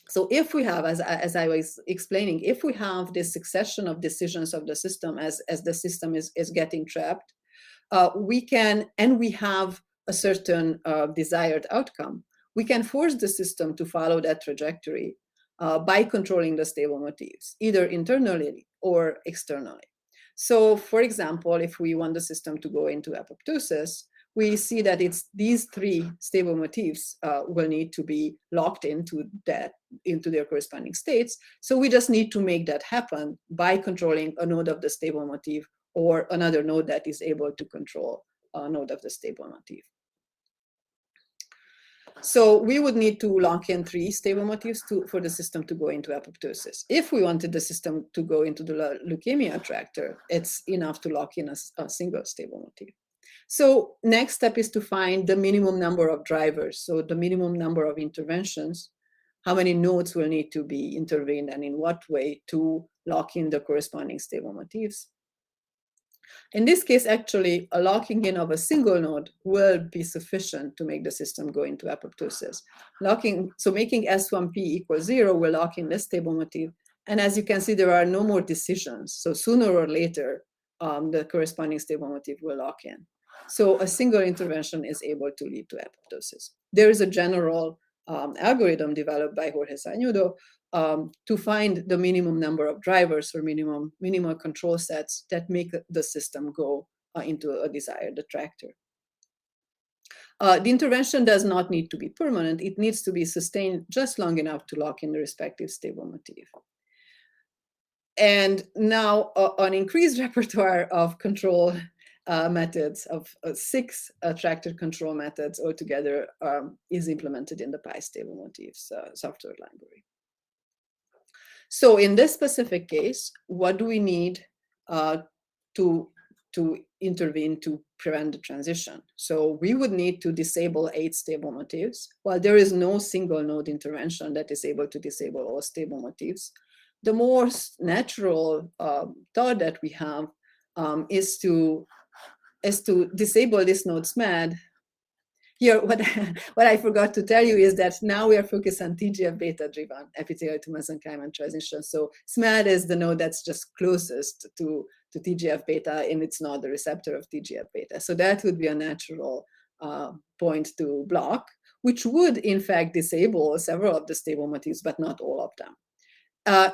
So if we have, as I was explaining, if we have this succession of decisions of the system as the system is getting trapped, we can, and we have a certain desired outcome, we can force the system to follow that trajectory by controlling the stable motifs, either internally or externally. So for example, if we want the system to go into apoptosis, we see that it's these three stable motifs will need to be locked into their corresponding states. So we just need to make that happen by controlling a node of the stable motif or another node that is able to control a node of the stable motif. So we would need to lock in three stable motifs for the system to go into apoptosis. If we wanted the system to go into the leukemia attractor, it's enough to lock in a single stable motif. So next step is to find the minimum number of drivers, so the minimum number of interventions, how many nodes will need to be intervened and in what way to lock in the corresponding stable motifs. In this case, actually, a locking in of a single node will be sufficient to make the system go into apoptosis. So making S1P equals 0 will lock in this stable motif. And as you can see, there are no more decisions. So sooner or later, the corresponding stable motif will lock in. So a single intervention is able to lead to apoptosis. There is a general algorithm developed by Jorge Sañudo to find the minimum number of drivers or minimal control sets that make the system go into a desired attractor. The intervention does not need to be permanent. It needs to be sustained just long enough to lock in the respective stable motif. And now an increased repertoire of control methods of 6 attractor control methods altogether is implemented in the Pi stable motifs software library. So in this specific case, what do we need to intervene to prevent the transition? So we would need to disable 8 stable motifs. While there is no single node intervention that is able to disable all stable motifs, the most natural thought that we have is to disable this node SMAD. Here, what I forgot to tell you is that now we are focused on TGF-beta driven epithelial to mesenchymal transition. So SMAD is the node that's just closest to TGF-beta, and it's not the receptor of TGF-beta. So that would be a natural point to block, which would in fact disable several of the stable motifs, but not all of them.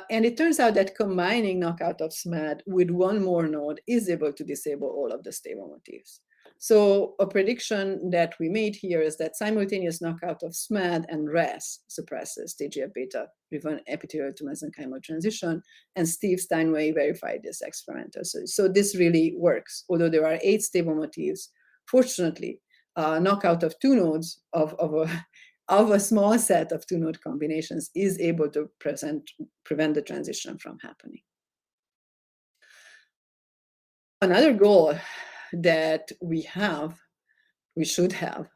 And it turns out that combining knockout of SMAD with one more node is able to disable all of the stable motifs. So a prediction that we made here is that simultaneous knockout of SMAD and RAS suppresses TGF-beta driven epithelial to mesenchymal transition, and Steve Steinway verified this experimentally. So this really works. Although there are 8 stable motifs, fortunately, knockout of 2 nodes of a small set of 2-node combinations is able to prevent the transition from happening. Another goal that we should have,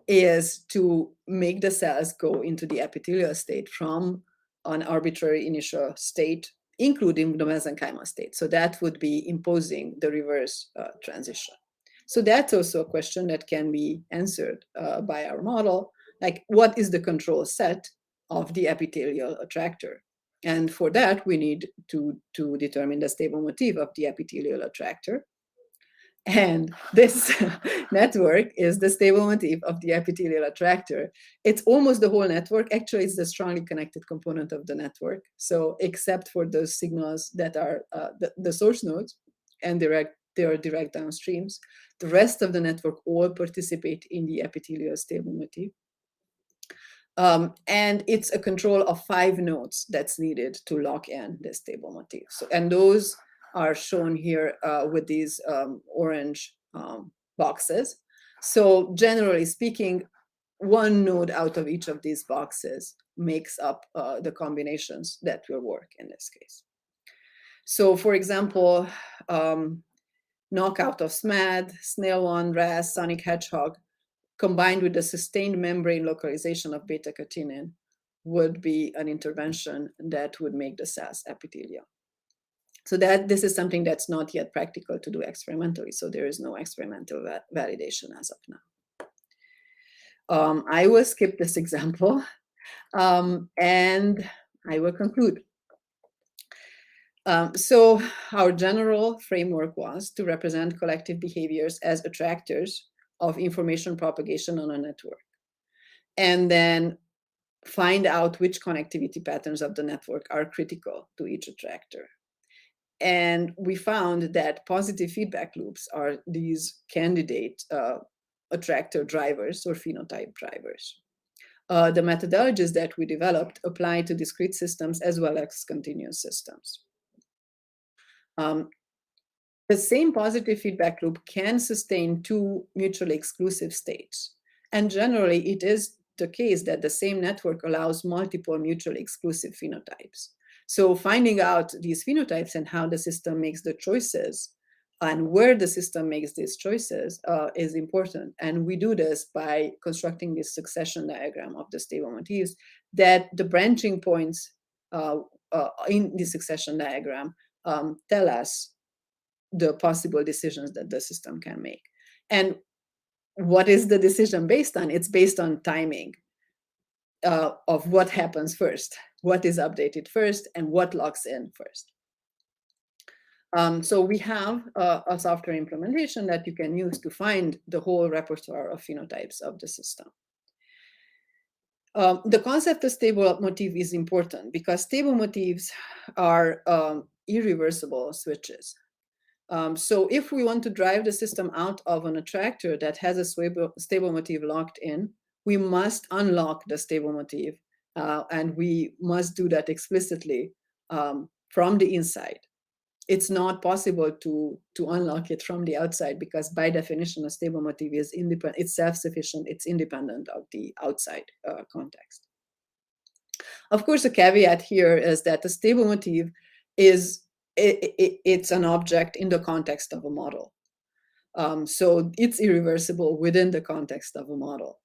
is to make the cells go into the epithelial state from an arbitrary initial state, including the mesenchymal state. So that would be imposing the reverse transition. So that's also a question that can be answered by our model, like what is the control set of the epithelial attractor? And for that, we need to determine the stable motif of the epithelial attractor. And this network is the stable motif of the epithelial attractor. It's almost the whole network. Actually, it's the strongly connected component of the network. So except for those signals that are the source nodes and they are direct downstreams, the rest of the network all participate in the epithelial stable motif. And it's a control of 5 nodes that's needed to lock in the stable motif. So, and those are shown here with these orange boxes. So generally speaking, one node out of each of these boxes makes up the combinations that will work in this case. So for example, knockout of SMAD, snail1, RAS, sonic hedgehog, combined with the sustained membrane localization of beta-catenin would be an intervention that would make the cells epithelial. So that this is something that's not yet practical to do experimentally. So there is no experimental validation as of now. I will skip this example And I will conclude. So our general framework was to represent collective behaviors as attractors of information propagation on a network, and then find out which connectivity patterns of the network are critical to each attractor. And we found that positive feedback loops are these candidate attractor drivers or phenotype drivers. The methodologies that we developed apply to discrete systems as well as continuous systems. The same positive feedback loop can sustain two mutually exclusive states. And generally, it is the case that the same network allows multiple mutually exclusive phenotypes. So finding out these phenotypes and how the system makes the choices and where the system makes these choices is important. And we do this by constructing this succession diagram of the stable motifs, that the branching points in the succession diagram tell us the possible decisions that the system can make. And what is the decision based on? It's based on timing of what happens first, what is updated first, and what locks in first. So we have a software implementation that you can use to find the whole repertoire of phenotypes of the system. The concept of stable motif is important because stable motifs are irreversible switches. So if we want to drive the system out of an attractor that has a stable motif locked in, we must unlock the stable motif, and we must do that explicitly from the inside. It's not possible to unlock it from the outside because by definition, a stable motif is independent, it's self-sufficient, it's independent of the outside context. Of course, a caveat here is that the stable motif is it's an object in the context of a model. So it's irreversible within the context of a model.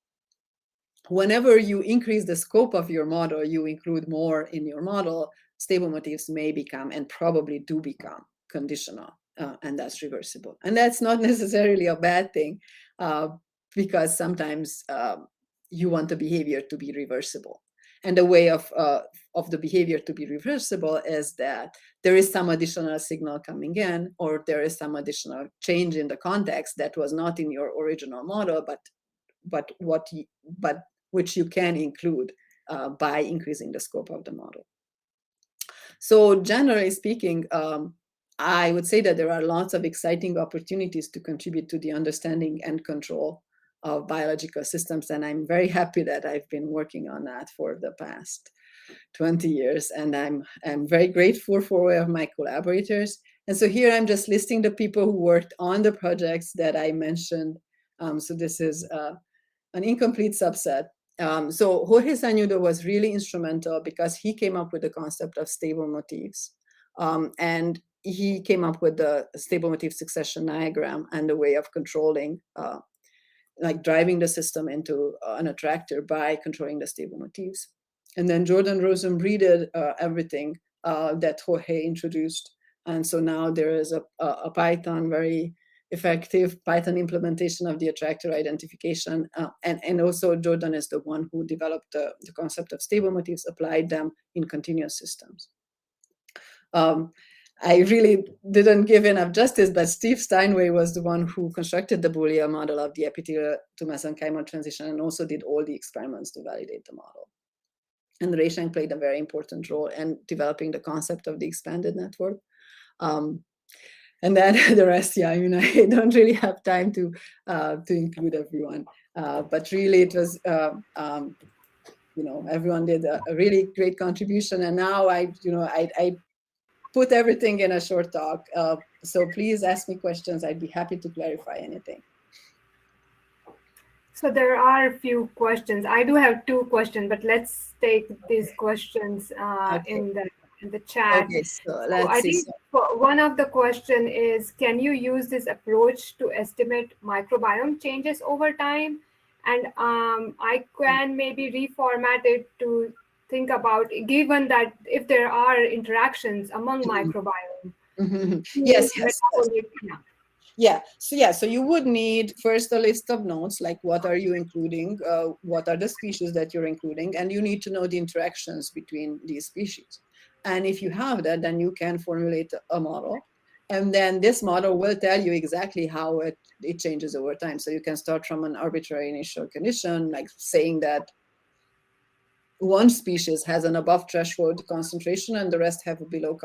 Whenever you increase the scope of your model, you include more in your model, stable motifs may become and probably do become conditional, and that's reversible. And that's not necessarily a bad thing because sometimes you want the behavior to be reversible. And the way of the behavior to be reversible is that there is some additional signal coming in, or there is some additional change in the context that was not in your original model, but which you can include by increasing the scope of the model. So generally speaking, I would say that there are lots of exciting opportunities to contribute to the understanding and control of biological systems. And I'm very happy that I've been working on that for the past 20 years. And I'm very grateful for my collaborators. And so here I'm just listing the people who worked on the projects that I mentioned. So this is an incomplete subset. So Jorge Sañudo was really instrumental because he came up with the concept of stable motifs. And he came up with the stable motif succession diagram and the way of controlling, like driving the system into an attractor by controlling the stable motifs. And then Jordan Rosen breeded everything that Jorge introduced. And so now there is a Python, very effective Python implementation of the attractor identification. And also Jordan is the one who developed the concept of stable motifs, applied them in continuous systems. I really didn't give enough justice, but Steve Steinway was the one who constructed the Boolean model of the epithelial to mesenchymal transition and also did all the experiments to validate the model. And Ray Sheng played a very important role in developing the concept of the expanded network. And then the rest, yeah, I mean, I don't really have time to include everyone, but really it was, everyone did a really great contribution. And now I put everything in a short talk. So please ask me questions. I'd be happy to clarify anything. So there are a few questions. I do have 2 questions, but let's take these questions in the chat. Okay, so let's I see. think one of the question is, can you use this approach to estimate microbiome changes over time? And I can maybe reformat it to think about, given that if there are interactions among microbiome. Yes. Yeah. Yeah. So you would need first a list of nodes, like what are you including, what are the species that you're including, and you need to know the interactions between these species. And if you have that, then you can formulate a model. And then this model will tell you exactly how it changes over time. So you can start from an arbitrary initial condition, like saying that one species has an above threshold concentration and the rest have a below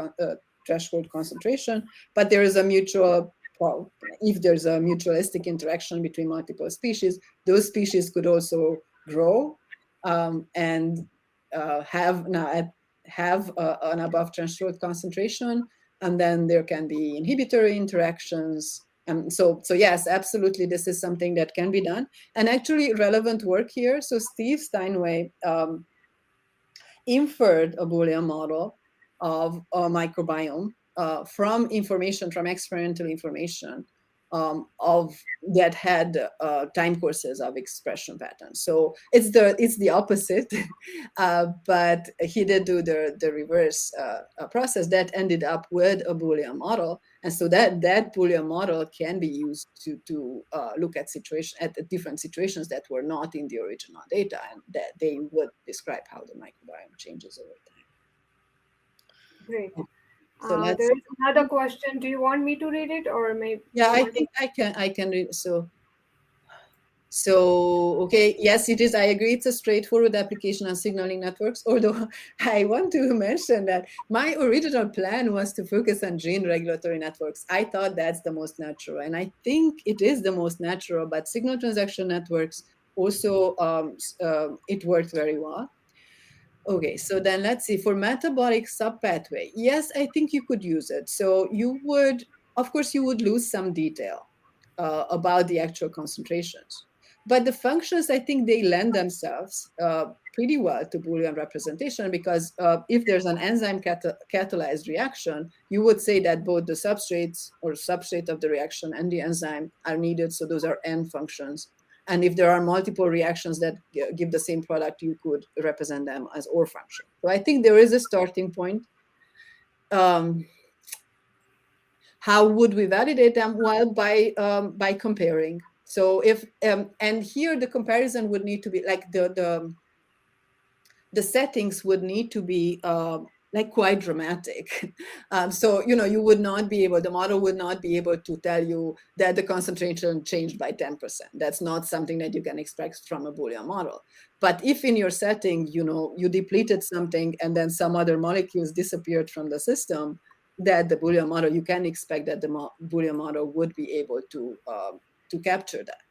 threshold concentration, but there is a mutual, well, if there's a mutualistic interaction between multiple species, those species could also grow and have an above threshold concentration, and then there can be inhibitory interactions. So yes, absolutely, this is something that can be done, and actually relevant work here. So Steve Steinway inferred a Boolean model of a microbiome from experimental information of that had time courses of expression patterns. So it's the opposite, but he did do the reverse process that ended up with a Boolean model, and so that Boolean model can be used to look at different situations that were not in the original data, and that they would describe how the microbiome changes over time. Great. So There is another question. Do you want me to read it, or maybe? Yeah, I think I can read. So, okay, yes, it is. I agree. It's a straightforward application on signaling networks. Although I want to mention that my original plan was to focus on gene regulatory networks. I thought that's the most natural, and I think it is the most natural. But signal transaction networks also it worked very well. Okay, so then let's see, for metabolic subpathway, yes, I think you could use it. So you would, of course, you would lose some detail about the actual concentrations. But the functions, I think they lend themselves pretty well to Boolean representation, because if there's an enzyme catalyzed reaction, you would say that both the substrates or substrate of the reaction and the enzyme are needed. So those are N functions. And if there are multiple reactions that give the same product, you could represent them as OR function. So I think there is a starting point. How would we validate them? Well, by comparing. So if and here the comparison would need to be like the settings would need to be like quite dramatic. So, you would not be able, the model would not be able to tell you that the concentration changed by 10%. That's not something that you can expect from a Boolean model. But if in your setting, you depleted something and then some other molecules disappeared from the system, that the Boolean model, you can expect that the Boolean model would be able to capture that.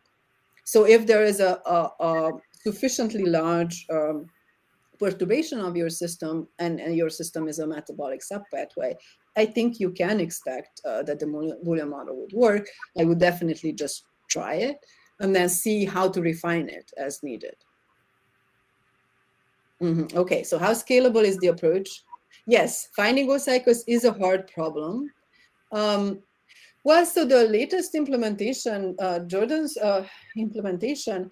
So if there is a sufficiently large perturbation of your system, and your system is a metabolic subpathway, I think you can expect that the Boolean model would work. I would definitely just try it and then see how to refine it as needed. Okay, so how scalable is the approach? Yes, finding OR cycles is a hard problem. Well, so the latest implementation, Jordan's implementation,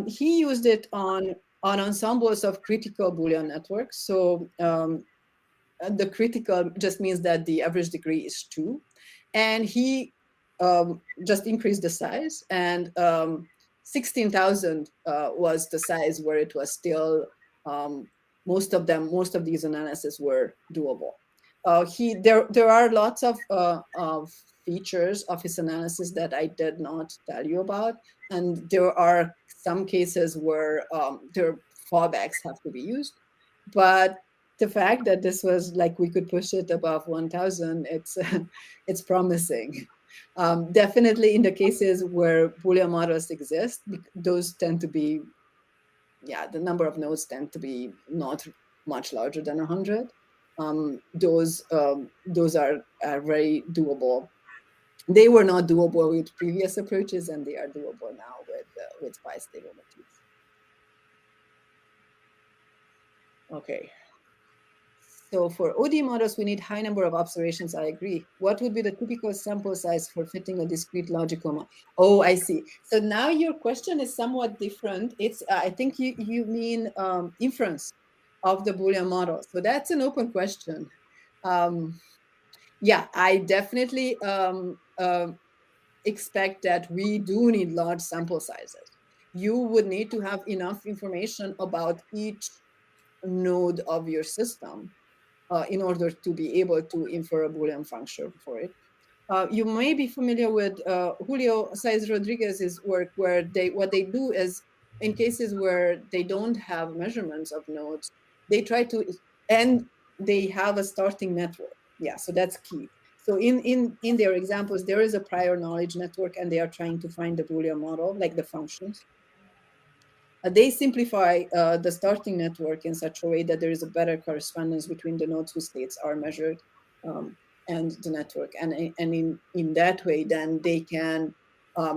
he used it on ensembles of critical Boolean networks. So the critical just means that the average degree is 2. And he just increased the size, and 16,000 was the size where it was still, most of these analyses were doable. There are lots of features of his analysis that I did not tell you about, and there are some cases where their fallbacks have to be used. But the fact that this was like we could push it above 1,000, it's promising. Definitely in the cases where Boolean models exist, those tend to be, the number of nodes tend to be not much larger than 100. Those are very doable. They were not doable with previous approaches, and they are doable now with bi-stable motifs. Okay. So for OD models, we need high number of observations. I agree. What would be the typical sample size for fitting a discrete logical model? Oh, I see. So now your question is somewhat different. It's I think you mean inference of the Boolean model. So that's an open question. Yeah, I definitely expect that we do need large sample sizes. You would need to have enough information about each node of your system in order to be able to infer a Boolean function for it. You may be familiar with Julio Saiz Rodriguez's work, where what they do is, in cases where they don't have measurements of nodes, they try to, and they have a starting network. Yeah, so that's key. So in their examples, there is a prior knowledge network, and they are trying to find the Boolean model, like the functions. They simplify the starting network in such a way that there is a better correspondence between the nodes whose states are measured and the network. And in that way, then they can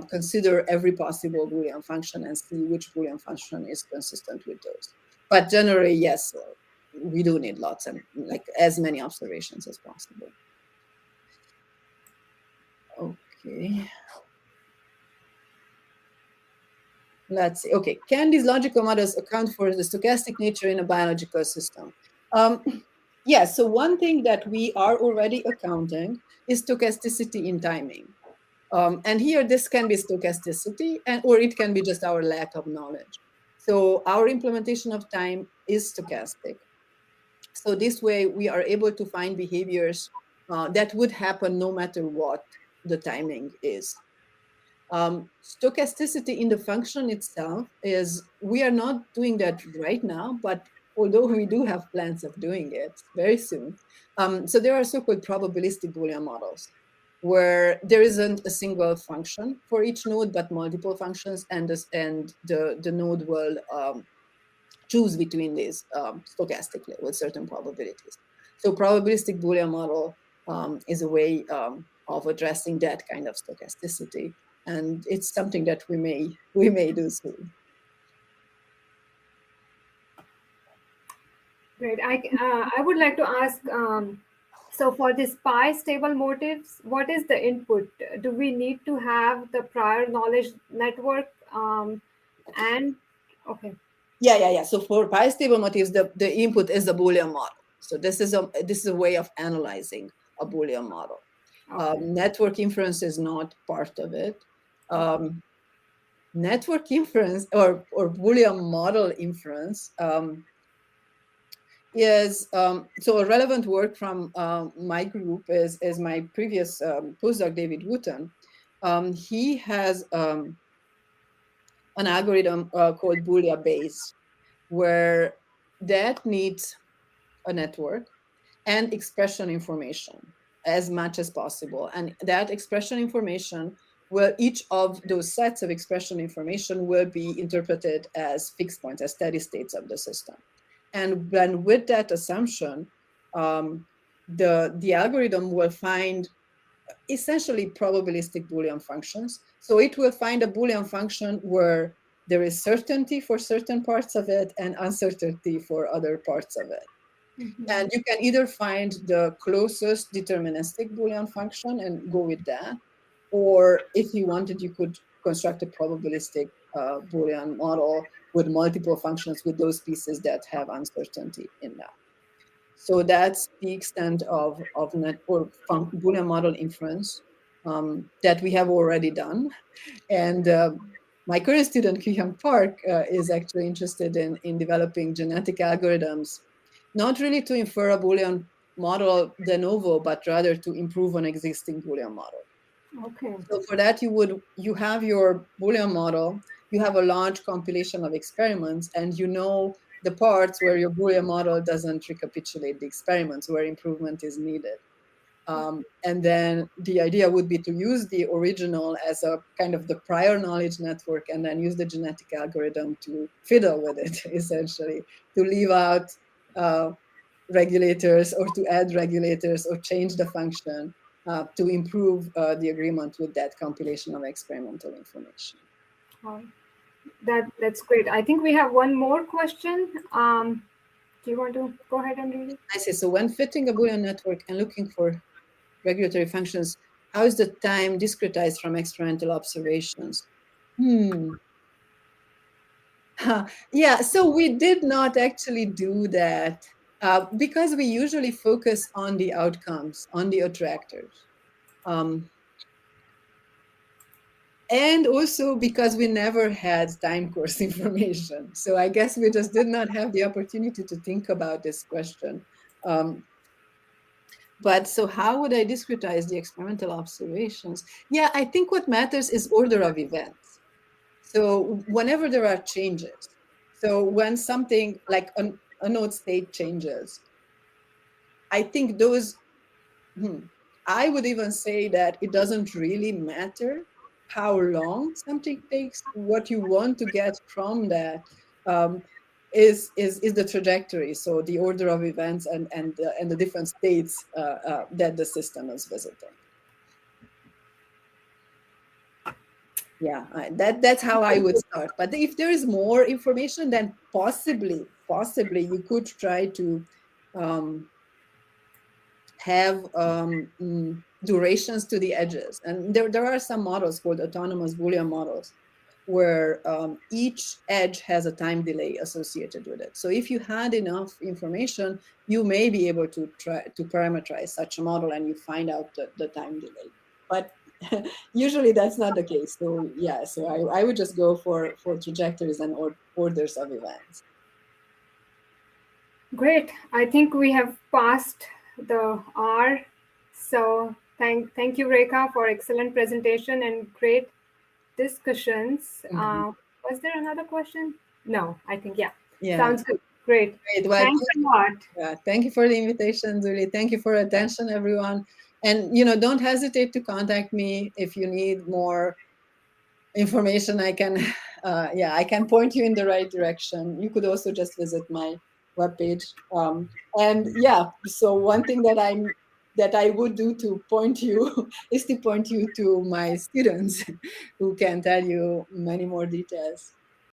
consider every possible Boolean function and see which Boolean function is consistent with those. But generally, yes, we do need lots and like as many observations as possible. Okay. Let's see. Okay, can these logical models account for the stochastic nature in a biological system? Yes, so one thing that we are already accounting is stochasticity in timing. And here, this can be stochasticity, or it can be just our lack of knowledge. So our implementation of time is stochastic. So this way, we are able to find behaviors that would happen no matter what the timing is. Stochasticity in the function itself is, we are not doing that right now, but although we do have plans of doing it very soon. So there are so-called probabilistic Boolean models, where there isn't a single function for each node, but multiple functions, and the node will choose between these stochastically with certain probabilities. So probabilistic Boolean model is a way of addressing that kind of stochasticity. And it's something that we may do soon. Great. I would like to ask, so for this pi stable motives, what is the input? Do we need to have the prior knowledge network? And okay. Yeah. So for pi stable motifs, the input is a Boolean model. So this is a way of analyzing a Boolean model. Okay. Network inference is not part of it. Network inference or Boolean model inference is so a relevant work from my group is my previous postdoc, David Wooten. He has an algorithm called Boolean Bayes, where that needs a network and expression information as much as possible. And that expression information, well, each of those sets of expression information will be interpreted as fixed points, as steady states of the system. And then with that assumption, the algorithm will find essentially probabilistic Boolean functions. So it will find a Boolean function where there is certainty for certain parts of it and uncertainty for other parts of it. Mm-hmm. And you can either find the closest deterministic Boolean function and go with that, or if you wanted, you could construct a probabilistic Boolean model with multiple functions with those pieces that have uncertainty in them. So that's the extent of Boolean model inference that we have already done. And my current student, Kyung Park, is actually interested in developing genetic algorithms, not really to infer a Boolean model de novo, but rather to improve an existing Boolean model. Okay. So for that, you have your Boolean model, you have a large compilation of experiments, and you know the parts where your Boolean model doesn't recapitulate the experiments, where improvement is needed. And then the idea would be to use the original as a kind of the prior knowledge network, and then use the genetic algorithm to fiddle with it, essentially, to leave out regulators or to add regulators or change the function to improve the agreement with that compilation of experimental information. That's great. I think we have one more question. Do you want to go ahead and read it? I see. So when fitting a Boolean network and looking for regulatory functions, how is the time discretized from experimental observations? Yeah, so we did not actually do that because we usually focus on the outcomes, on the attractors. And also because we never had time course information. So I guess we just did not have the opportunity to think about this question. But so how would I discretize the experimental observations? Yeah, I think what matters is order of events. So whenever there are changes, so when something like a node state changes, I think those, I would even say that it doesn't really matter how long something takes. What you want to get from that is the trajectory. So the order of events and the different states that the system is visiting. Yeah, that's how I would start. But if there is more information, then possibly you could try to have durations to the edges. And there are some models called autonomous Boolean models where each edge has a time delay associated with it. So if you had enough information, you may be able to try to parameterize such a model and you find out the time delay. But usually that's not the case. So yeah, so I would just go for trajectories and orders of events. Great. I think we have passed the hour. So thank you, Reka, for excellent presentation and great discussions. Was there another question? No, I think, yeah. Sounds good. Great. Well, thanks a lot. Yeah, thank you for the invitation, Julie. Thank you for attention, everyone. And don't hesitate to contact me if you need more information. I can, I can point you in the right direction. You could also just visit my webpage. And yeah, so one thing that I would do to point you is to point you to my students who can tell you many more details.